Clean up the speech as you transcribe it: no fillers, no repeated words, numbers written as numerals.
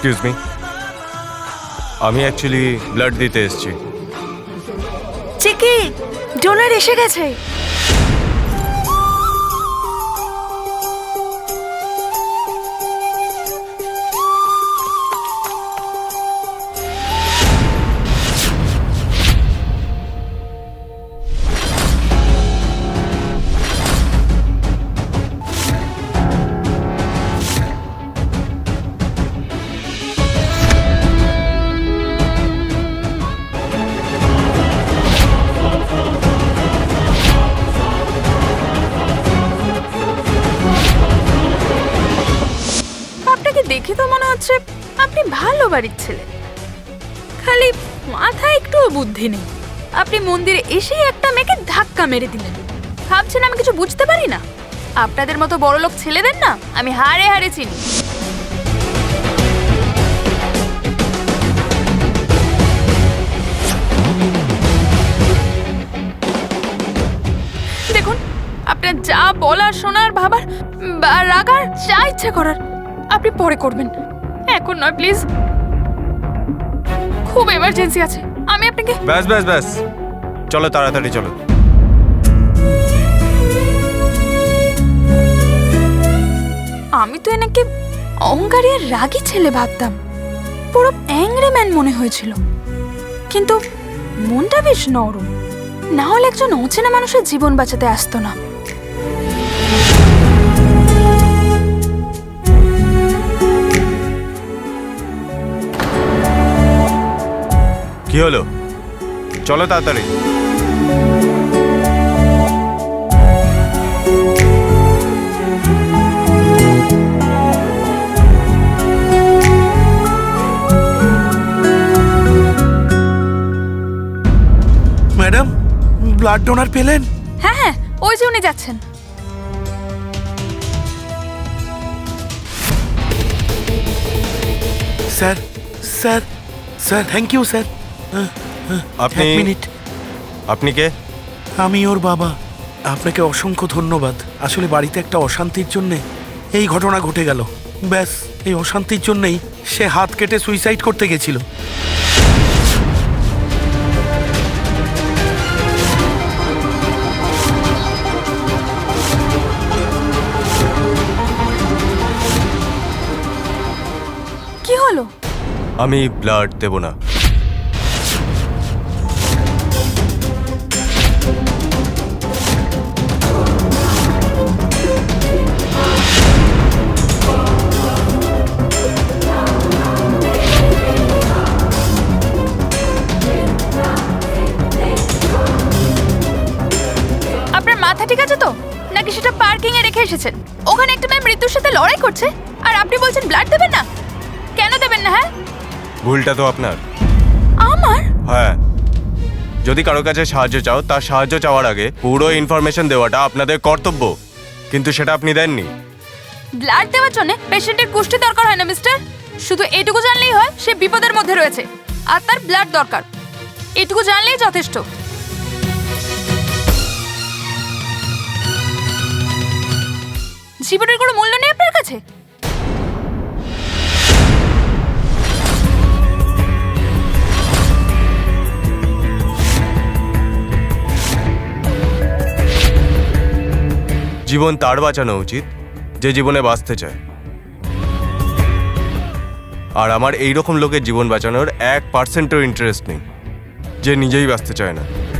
Excuse me, আমি actually blood দিতে এসেছি। চিকি, ডোনার এসে গেছে। দেখে তো মনে হচ্ছে আপনি ভালো বাড়ির ছেলে, খালি মাথায় একটুও বুদ্ধি নেই। আপনি মন্দিরে এসেই একটা মেয়েকে ধাক্কা মেরে দিলেন। ভাবছেন আমি কিছু বুঝতে পারি না? আপনাদের মতো বড়লোক ছেলেদের না আমি হাড়ে হাড়ে চিনি। দেখুন, আপনার যা বলার, শোনার, ভাবার বা রাগার যা ইচ্ছা করার আপনি পরে করবেন, এখন নয় প্লিজ। খুব এমার্জেন্সি আছে, আমি আপনাকে। ব্যাস ব্যাস ব্যাস, চলো তাড়াতাড়ি চলো। আমি তো এনাকে অহংকারী আর রাগী ছেলে ভাবতাম, পুরো অ্যাংরি ম্যান মনে হয়েছিল, কিন্তু মনটা বেশ নরম। না হলে একজন অচেনা মানুষের জীবন বাঁচাতে আসতো না। কি হলো? চলো তাড়াতাড়ি। ম্যাডাম, ব্লাড ডোনার পেলেন? হ্যাঁ হ্যাঁ, ওই যে উনি যাচ্ছেন। Sir sir sir, thank you sir. আপনি? এক মিনিট। আপনি কে? আমি ওর বাবা। আপনাকে অসংখ্য ধন্যবাদ। আসলে বাড়িতে একটা অশান্তির জন্যে এই ঘটনা ঘটে গেল। ব্যাস, এই অশান্তির জন্যই সে হাত কেটে সুইসাইড করতে গেছিল। কি হলো? আমি ব্লাড দেব না। আপনার মাথা ঠিক আছে তো, নাকি সেটা পার্কিং এ রেখে এসেছেন? ওখানে একটা মেয়ে মৃত্যুর সাথে লড়াই করছে আর আপনি বলছেন ব্লাড দেবেন না? কেন দেবেন না? হ্যাঁ, ভুলটা তো আপনার। আমার? হ্যাঁ, যদি কারো কাছে সাহায্য চাও, তার সাহায্য চাওয়ার আগে পুরো ইনফরমেশন দেওয়াটা আপনাদের কর্তব্য, কিন্তু সেটা আপনি দেননি। ব্লাড দেওয়ার জন্য পেশেন্টের কুষ্টি দরকার হয় না মিস্টার। শুধু এটুকু জানলেই হয় সে বিপদের মধ্যে রয়েছে আর তার ব্লাড দরকার। এটুকু জানলেই যথেষ্ট। জীবনের কোনো মূল্য নেই আপনার কাছে? জীবন তার বাঁচানো উচিত যে জীবনে বাঁচতে চায়, আর আমার এইরকম লোকের জীবন বাঁচানোর 1%ও ইন্টারেস্ট নেই যে নিজেই বাঁচতে চায় না।